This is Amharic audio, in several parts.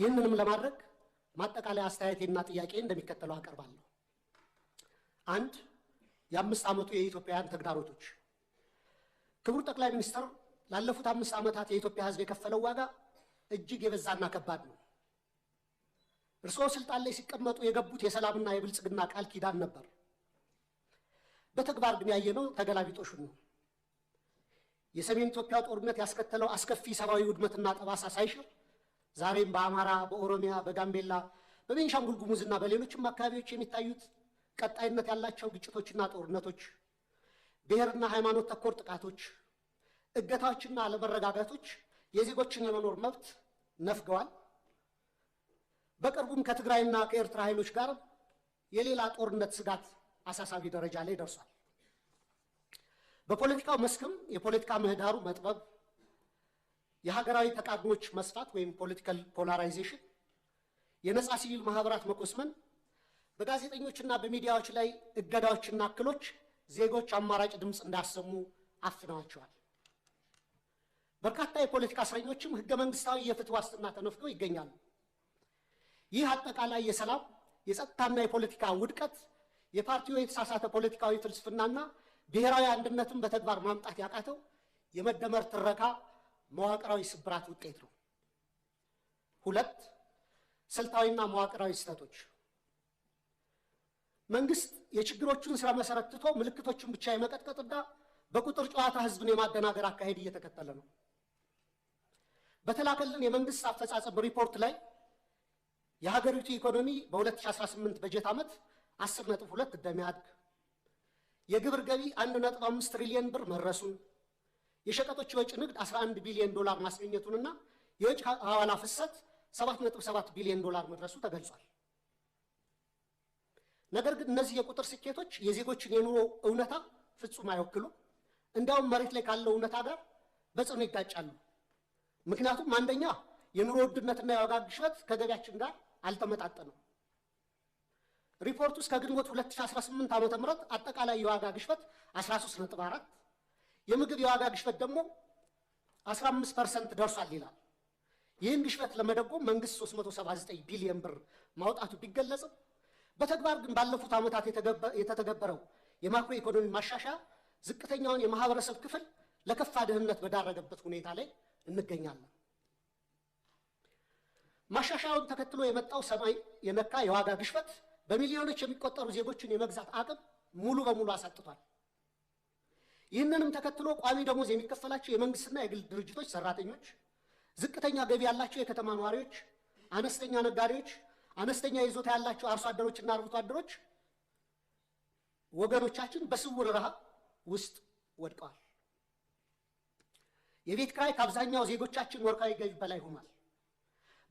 ይህንንም ለማድረግ ማጠቃለያ አስተያየቴና ጥያቄ እንደሚከተለው አቀርባለሁ። አንድ የ5 ዓመቱ የኢትዮጵያውያን ተግዳሮቶች። ክቡር ጠቅላይ ሚኒስትር ላለፉት 5 ዓመታት የኢትዮጵያ ሕዝብ የከፈለው ዋጋ እጅግ የበዛና ከባድ ነው። እርስዎ ስልጣን ላይ ሲቀመጡ የገቡት የሰላምና የብልጽግና ቃል ኪዳን ነበር። በተግባር ግን ያየነው ተገላቢጦሹን ነው። የሰሜን ኢትዮጵያ ጦርነት ያስከተለው አስከፊ ሰብአዊ ውድመትና ጠባሳ ሳይሽር ዛሬም በአማራ፣ በኦሮሚያ፣ በጋምቤላ፣ በቤንሻንጉል ጉሙዝና በሌሎችም አካባቢዎች የሚታዩት ቀጣይነት ያላቸው ግጭቶችና ጦርነቶች፣ ብሔርና ሃይማኖት ተኮር ጥቃቶች፣ እገታዎችና አለመረጋጋቶች የዜጎችን የመኖር መብት ነፍገዋል። በቅርቡም ከትግራይና ከኤርትራ ኃይሎች ጋር የሌላ ጦርነት ስጋት አሳሳቢ ደረጃ ላይ ደርሷል። በፖለቲካው መስክም የፖለቲካ ምህዳሩ መጥበብ፣ የሀገራዊ ተቃርኖች መስፋት ወይም ፖለቲካል ፖላራይዜሽን፣ የነጻ ሲቪል ማህበራት መኮስመን፣ በጋዜጠኞችና በሚዲያዎች ላይ እገዳዎችና እክሎች ዜጎች አማራጭ ድምፅ እንዳሰሙ አፍነዋቸዋል። በርካታ የፖለቲካ እስረኞችም ህገ መንግስታዊ የፍትህ ዋስትና ተነፍገው ይገኛሉ። ይህ አጠቃላይ የሰላም የጸጥታና የፖለቲካ ውድቀት የፓርቲው የተሳሳተ ፖለቲካዊ ፍልስፍናና ብሔራዊ አንድነትን በተግባር ማምጣት ያቃተው የመደመር ትረካ መዋቅራዊ ስብራት ውጤት ነው። ሁለት ስልታዊና መዋቅራዊ ስህተቶች። መንግስት የችግሮቹን ስራ መሰረት ትቶ ምልክቶችን ብቻ የመቀጥቀጥና በቁጥር ጨዋታ ህዝብን የማደናገር አካሄድ እየተከተለ ነው። በተላከልን የመንግስት አፈጻጸም ሪፖርት ላይ የሀገሪቱ ኢኮኖሚ በ2018 በጀት ዓመት 10.2 እንደሚያድግ፣ የግብር ገቢ 1.5 ትሪሊዮን ብር መድረሱን፣ የሸቀጦች ወጪ ንግድ 11 ቢሊዮን ዶላር ማስገኘቱንና የውጭ ሐዋላ ፍሰት 7.7 ቢሊዮን ዶላር መድረሱ ተገልጿል። ነገር ግን እነዚህ የቁጥር ስኬቶች የዜጎችን የኑሮ እውነታ ፍጹም አይወክሉም። እንዲያውም መሬት ላይ ካለው እውነታ ጋር በጽኑ ይጋጫሉ። ምክንያቱም አንደኛ የኑሮ ውድነትና የዋጋ ግሽበት ከገቢያችን ጋር አልተመጣጠነም። ሪፖርቱ እስከ ግንቦት 2018 ዓ.ም አጠቃላይ የዋጋ ግሽበት 13.4፣ የምግብ የዋጋ ግሽበት ደግሞ 15% ደርሷል ይላል። ይህን ግሽበት ለመደጎም መንግስት 379 ቢሊዮን ብር ማውጣቱ ቢገለጽም በተግባር ግን ባለፉት ዓመታት የተተገበረው የማክሮ ኢኮኖሚ ማሻሻያ ዝቅተኛውን የማህበረሰብ ክፍል ለከፋ ድህነት በዳረገበት ሁኔታ ላይ እንገኛለን። ማሻሻያውን ተከትሎ የመጣው ሰማይ የነካ የዋጋ ግሽበት በሚሊዮኖች የሚቆጠሩ ዜጎችን የመግዛት አቅም ሙሉ በሙሉ አሳጥቷል። ይህንንም ተከትሎ ቋሚ ደሞዝ የሚከፈላቸው የመንግስትና የግል ድርጅቶች ሰራተኞች፣ ዝቅተኛ ገቢ ያላቸው የከተማ ነዋሪዎች፣ አነስተኛ ነጋዴዎች፣ አነስተኛ ይዞታ ያላቸው አርሶ አደሮችና አርብቶ አደሮች ወገኖቻችን በስውር ረሃብ ውስጥ ወድቀዋል። የቤት ኪራይ ከአብዛኛው ዜጎቻችን ወርሃዊ ገቢ በላይ ሆኗል።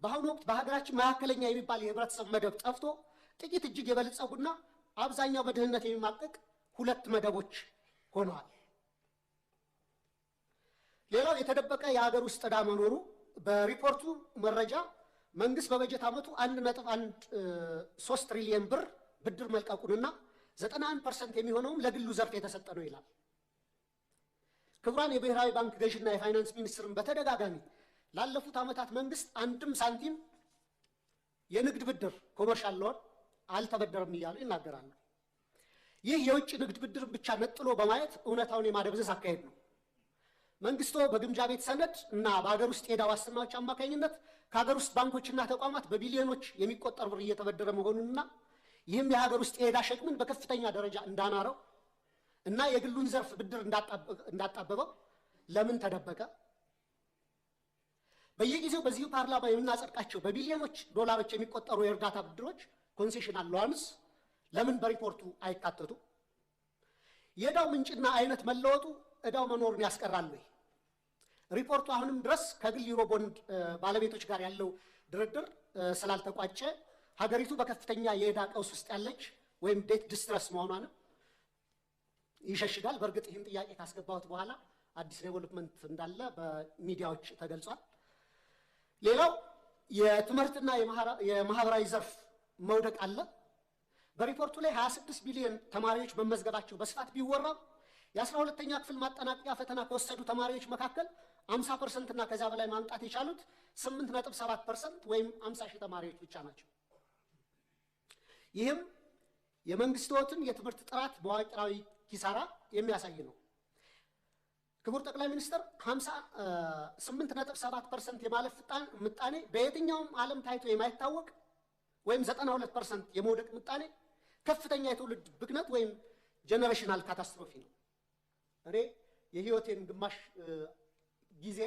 በአሁኑ ወቅት በሀገራችን መካከለኛ የሚባል የህብረተሰብ መደብ ጠፍቶ ጥቂት እጅግ የበለጸጉና አብዛኛው በድህነት የሚማቀቅ ሁለት መደቦች ሆነዋል። ሌላው የተደበቀ የሀገር ውስጥ ዕዳ መኖሩ። በሪፖርቱ መረጃ መንግስት በበጀት ዓመቱ 1.13 ትሪሊዮን ብር ብድር መልቀቁንና 91% የሚሆነውም ለግሉ ዘርፍ የተሰጠ ነው ይላል። ክቡራን የብሔራዊ ባንክ ገዥና የፋይናንስ ሚኒስትርን በተደጋጋሚ ላለፉት ዓመታት መንግስት አንድም ሳንቲም የንግድ ብድር ኮመርሻል ሎን አልተበደረም እያሉ ይናገራሉ። ይህ የውጭ ንግድ ብድር ብቻ ነጥሎ በማየት እውነታውን የማደብዘዝ አካሄድ ነው። መንግስቱ በግምጃ ቤት ሰነድ እና በሀገር ውስጥ የዕዳ ዋስትናዎች አማካኝነት ከሀገር ውስጥ ባንኮችና ተቋማት በቢሊዮኖች የሚቆጠር ብር እየተበደረ መሆኑንና ይህም የሀገር ውስጥ የዕዳ ሸክምን በከፍተኛ ደረጃ እንዳናረው እና የግሉን ዘርፍ ብድር እንዳጣበበው ለምን ተደበቀ? በየጊዜው በዚሁ ፓርላማ የምናጸድቃቸው በቢሊዮኖች ዶላሮች የሚቆጠሩ የእርዳታ ብድሮች ኮንሴሽናል ሎንስ ለምን በሪፖርቱ አይካተቱ? የዕዳው ምንጭና አይነት መለወጡ ዕዳው መኖሩን ያስቀራል ወይ? ሪፖርቱ አሁንም ድረስ ከግል ዩሮ ቦንድ ባለቤቶች ጋር ያለው ድርድር ስላልተቋጨ ሀገሪቱ በከፍተኛ የዕዳ ቀውስ ውስጥ ያለች ወይም ዴት ዲስትረስ መሆኗንም ይሸሽጋል። በእርግጥ ይህን ጥያቄ ካስገባሁት በኋላ አዲስ ዴቨሎፕመንት እንዳለ በሚዲያዎች ተገልጿል። ሌላው የትምህርትና የማህበራዊ ዘርፍ መውደቅ አለ። በሪፖርቱ ላይ 26 ቢሊዮን ተማሪዎች መመዝገባቸው በስፋት ቢወራም የ12ኛ ክፍል ማጠናቀቂያ ፈተና ከወሰዱ ተማሪዎች መካከል 50% እና ከዛ በላይ ማምጣት የቻሉት 8.7% ወይም 50,000 ተማሪዎች ብቻ ናቸው። ይህም የመንግስት ሕይወትን የትምህርት ጥራት በዋቅራዊ ኪሳራ የሚያሳይ ነው። ክቡር ጠቅላይ ሚኒስትር 8.7% የማለፍ ምጣኔ በየትኛውም ዓለም ታይቶ የማይታወቅ ወይም 92% የመውደቅ ምጣኔ ከፍተኛ የትውልድ ብክነት ወይም ጀነሬሽናል ካታስትሮፊ ነው። እኔ የህይወቴን ግማሽ ጊዜ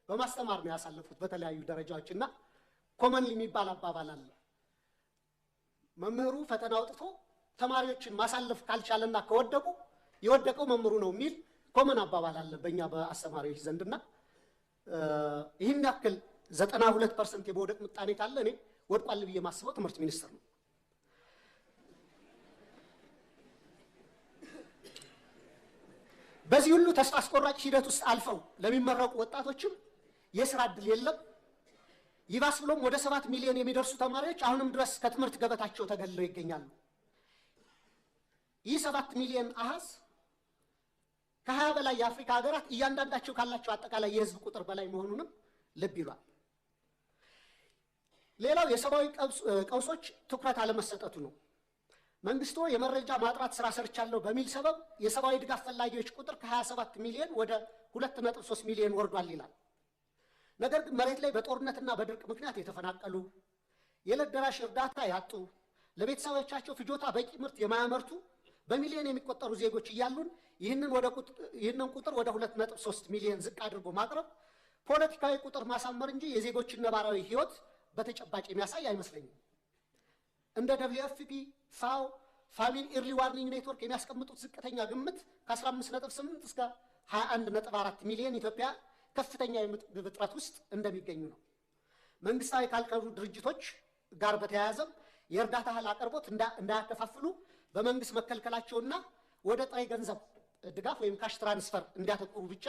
በማስተማር ነው ያሳለፉት በተለያዩ ደረጃዎች እና ኮመን የሚባል አባባል አለ። መምህሩ ፈተና አውጥቶ ተማሪዎችን ማሳለፍ ካልቻለና ከወደቁ የወደቀው መምህሩ ነው የሚል ኮመን አባባል አለ በእኛ በአስተማሪዎች ዘንድና ይህን ያክል 92% የመውደቅ ምጣኔ ካለ እኔ ወድቋል ብዬ ማስበው ትምህርት ሚኒስቴር ነው። በዚህ ሁሉ ተስፋ አስቆራጭ ሂደት ውስጥ አልፈው ለሚመረቁ ወጣቶችም የስራ ዕድል የለም። ይባስ ብሎም ወደ 7 ሚሊዮን የሚደርሱ ተማሪዎች አሁንም ድረስ ከትምህርት ገበታቸው ተገልለው ይገኛሉ። ይህ 7 ሚሊዮን አሃዝ ከ20 በላይ የአፍሪካ ሀገራት እያንዳንዳቸው ካላቸው አጠቃላይ የህዝብ ቁጥር በላይ መሆኑንም ልብ ይሏል። ሌላው የሰብአዊ ቀውሶች ትኩረት አለመሰጠቱ ነው። መንግስቱ የመረጃ ማጥራት ስራ ሰርቻለሁ በሚል ሰበብ የሰብአዊ ድጋፍ ፈላጊዎች ቁጥር ከ27 ሚሊዮን ወደ 2.3 ሚሊዮን ወርዷል ይላል። ነገር ግን መሬት ላይ በጦርነትና በድርቅ ምክንያት የተፈናቀሉ፣ የዕለት ደራሽ እርዳታ ያጡ፣ ለቤተሰቦቻቸው ፍጆታ በቂ ምርት የማያመርቱ በሚሊዮን የሚቆጠሩ ዜጎች እያሉን ይህንን ቁጥር ወደ 2.3 ሚሊዮን ዝቅ አድርጎ ማቅረብ ፖለቲካዊ ቁጥር ማሳመር እንጂ የዜጎችን ነባራዊ ህይወት በተጨባጭ የሚያሳይ አይመስለኝም። እንደ WFP፣ ፋኦ፣ ፋሚሊ ኢርሊ ዋርኒንግ ኔትወርክ የሚያስቀምጡት ዝቅተኛ ግምት ከ15.8 እስከ 21.4 ሚሊዮን ኢትዮጵያ ከፍተኛ የምግብ እጥረት ውስጥ እንደሚገኙ ነው። መንግስታዊ ካልቀሩ ድርጅቶች ጋር በተያያዘም የእርዳታ እህል አቅርቦት እንዳያከፋፍሉ በመንግስት መከልከላቸውና ወደ ጥሬ ገንዘብ ድጋፍ ወይም ካሽ ትራንስፈር እንዲያተኩሩ ብቻ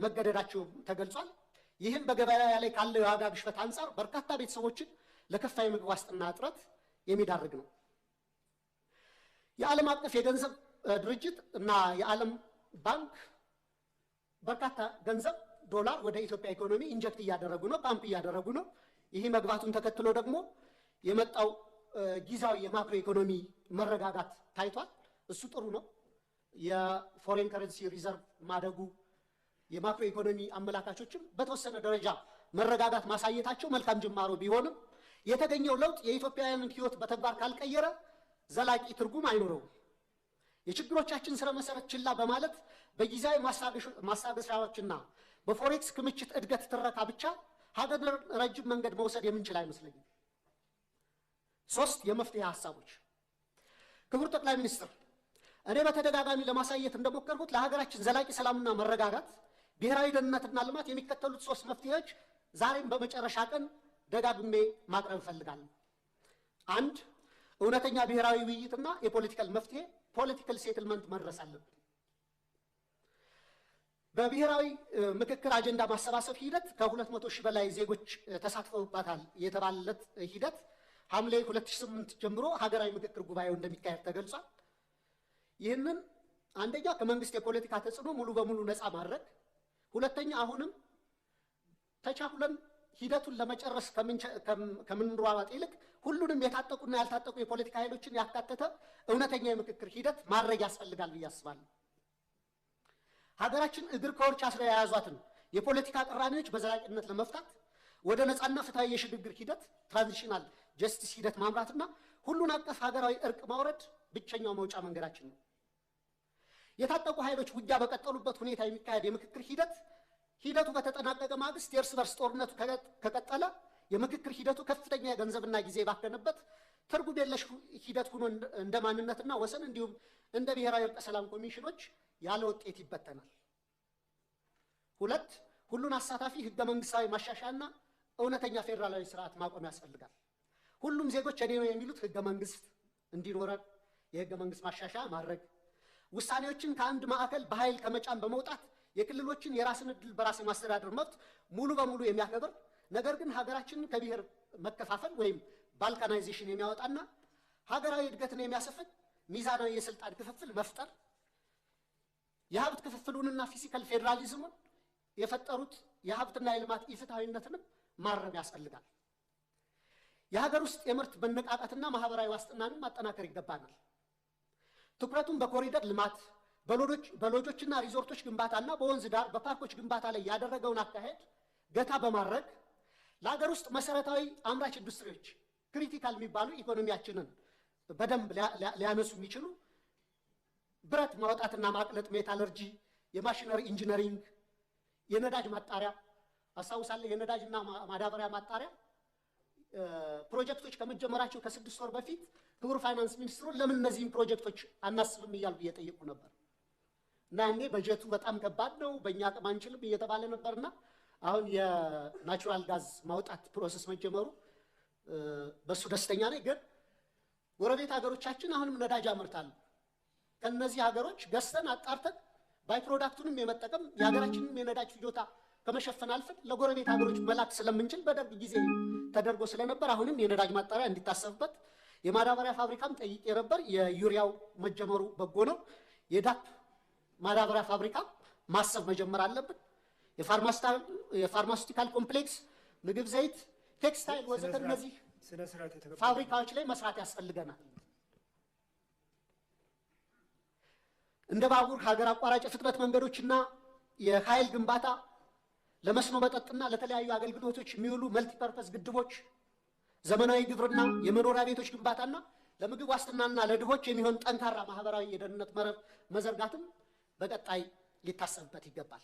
መገደዳቸው ተገልጿል። ይህም በገበያ ላይ ካለው የዋጋ ግሽበት አንጻር በርካታ ቤተሰቦችን ለከፋ የምግብ ዋስትና እጥረት የሚዳርግ ነው። የዓለም አቀፍ የገንዘብ ድርጅት እና የዓለም ባንክ በርካታ ገንዘብ ዶላር ወደ ኢትዮጵያ ኢኮኖሚ ኢንጀክት እያደረጉ ነው፣ ፓምፕ እያደረጉ ነው። ይህ መግባቱን ተከትሎ ደግሞ የመጣው ጊዜያዊ የማክሮ ኢኮኖሚ መረጋጋት ታይቷል። እሱ ጥሩ ነው። የፎሬን ከረንሲ ሪዘርቭ ማደጉ የማክሮ ኢኮኖሚ አመላካቾችም በተወሰነ ደረጃ መረጋጋት ማሳየታቸው መልካም ጅማሮ ቢሆንም የተገኘው ለውጥ የኢትዮጵያውያንን ህይወት በተግባር ካልቀየረ ዘላቂ ትርጉም አይኖረውም። የችግሮቻችን ስረ መሰረት ችላ በማለት በጊዜያዊ ማስታገሻዎችና በፎሬክስ ክምችት እድገት ትረካ ብቻ ሀገር ረጅም መንገድ መውሰድ የምንችል አይመስለኝም። 3 የመፍትሄ ሀሳቦች። ክቡር ጠቅላይ ሚኒስትር፣ እኔ በተደጋጋሚ ለማሳየት እንደሞከርኩት ለሀገራችን ዘላቂ ሰላምና መረጋጋት፣ ብሔራዊ ደህንነትና ልማት የሚከተሉት 3 መፍትሄዎች ዛሬም በመጨረሻ ቀን ደጋግሜ ማቅረብ እፈልጋለሁ። 1 እውነተኛ ብሔራዊ ውይይትና የፖለቲካል መፍትሄ ፖለቲካል ሴትልመንት መድረስ አለብን። በብሔራዊ ምክክር አጀንዳ ማሰባሰብ ሂደት ከ200 ሺህ በላይ ዜጎች ተሳትፈውበታል የተባለለት ሂደት ሐምሌ 2008 ጀምሮ ሀገራዊ ምክክር ጉባኤው እንደሚካሄድ ተገልጿል። ይህንን አንደኛ ከመንግስት የፖለቲካ ተጽዕኖ ሙሉ በሙሉ ነፃ ማድረግ፣ ሁለተኛ አሁንም ተቻኩለን ሂደቱን ለመጨረስ ከምንሯሯጥ ይልቅ ሁሉንም የታጠቁና ያልታጠቁ የፖለቲካ ኃይሎችን ያካተተ እውነተኛ የምክክር ሂደት ማድረግ ያስፈልጋል ብዬ አስባለሁ። ሀገራችን እግር ከወርች አስረው የያዟትን የፖለቲካ ቅራኔዎች በዘላቂነት ለመፍታት ወደ ነፃና ፍትሃዊ የሽግግር ሂደት ትራንዚሽናል ጀስቲስ ሂደት ማምራትና ሁሉን አቀፍ ሀገራዊ እርቅ ማውረድ ብቸኛው መውጫ መንገዳችን ነው። የታጠቁ ኃይሎች ውጊያ በቀጠሉበት ሁኔታ የሚካሄድ የምክክር ሂደቱ በተጠናቀቀ ማግስት የእርስ በርስ ጦርነቱ ከቀጠለ የምክክር ሂደቱ ከፍተኛ የገንዘብና ጊዜ ባከነበት ትርጉም የለሽ ሂደት ሆኖ እንደ ማንነትና ወሰን እንዲሁም እንደ ብሔራዊ እርቀ ሰላም ኮሚሽኖች ያለ ውጤት ይበተናል። 2 ሁሉን አሳታፊ ህገ መንግስታዊ ማሻሻያና እውነተኛ ፌዴራላዊ ስርዓት ማቆም ያስፈልጋል። ሁሉም ዜጎች እኔ ነው የሚሉት ህገ መንግስት እንዲኖረን የህገ መንግስት ማሻሻያ ማድረግ፣ ውሳኔዎችን ከአንድ ማዕከል በኃይል ከመጫን በመውጣት የክልሎችን የራስን ዕድል በራስ የማስተዳደር መብት ሙሉ በሙሉ የሚያከብር ነገር ግን ሀገራችንን ከብሔር መከፋፈል ወይም ባልካናይዜሽን የሚያወጣና ሀገራዊ እድገትን የሚያሰፍን ሚዛናዊ የስልጣን ክፍፍል መፍጠር፣ የሀብት ክፍፍሉንና ፊዚካል ፌዴራሊዝሙን የፈጠሩት የሀብትና የልማት ኢፍትሐዊነትንም ማረም ያስፈልጋል። የሀገር ውስጥ የምርት መነቃቃትና ማህበራዊ ዋስትናንም ማጠናከር ይገባናል። ትኩረቱን በኮሪደር ልማት፣ በሎጆችና ሪዞርቶች ግንባታና በወንዝ ዳር በፓርኮች ግንባታ ላይ ያደረገውን አካሄድ ገታ በማድረግ ለሀገር ውስጥ መሰረታዊ አምራች ኢንዱስትሪዎች ክሪቲካል የሚባሉ ኢኮኖሚያችንን በደንብ ሊያነሱ የሚችሉ ብረት ማውጣትና ማቅለጥ፣ ሜታለርጂ፣ የማሽነሪ ኢንጂነሪንግ፣ የነዳጅ ማጣሪያ አስታውሳለሁ። የነዳጅና ማዳበሪያ ማጣሪያ ፕሮጀክቶች ከመጀመራቸው ከ6 ወር በፊት ክቡር ፋይናንስ ሚኒስትሩን ለምን እነዚህን ፕሮጀክቶች አናስብም እያልኩ እየጠየቁ ነበር እና እኔ በጀቱ በጣም ከባድ ነው፣ በእኛ አቅም አንችልም እየተባለ ነበርና አሁን የናቹራል ጋዝ ማውጣት ፕሮሰስ መጀመሩ በሱ ደስተኛ ነኝ። ግን ጎረቤት ሀገሮቻችን አሁንም ነዳጅ ያመርታሉ። ከነዚህ ሀገሮች ገዝተን አጣርተን ባይ ፕሮዳክቱንም የመጠቀም የሀገራችንን የነዳጅ ፍጆታ ከመሸፈን አልፈን ለጎረቤት ሀገሮች መላክ ስለምንችል በደርግ ጊዜ ተደርጎ ስለነበር አሁንም የነዳጅ ማጣሪያ እንዲታሰብበት፣ የማዳበሪያ ፋብሪካም ጠይቄ ነበር። የዩሪያው መጀመሩ በጎ ነው። የዳፕ ማዳበሪያ ፋብሪካ ማሰብ መጀመር አለብን። የፋርማሲውቲካል ኮምፕሌክስ፣ ምግብ፣ ዘይት፣ ቴክስታይል ወዘተ እነዚህ ፋብሪካዎች ላይ መስራት ያስፈልገናል። እንደ ባቡር፣ ሀገር አቋራጭ ፍጥነት መንገዶችና የኃይል ግንባታ፣ ለመስኖ መጠጥና ለተለያዩ አገልግሎቶች የሚውሉ መልቲፐርፐስ ግድቦች፣ ዘመናዊ ግብርና፣ የመኖሪያ ቤቶች ግንባታና ለምግብ ዋስትናና ለድሆች የሚሆን ጠንካራ ማህበራዊ የደህንነት መረብ መዘርጋትም በቀጣይ ሊታሰብበት ይገባል።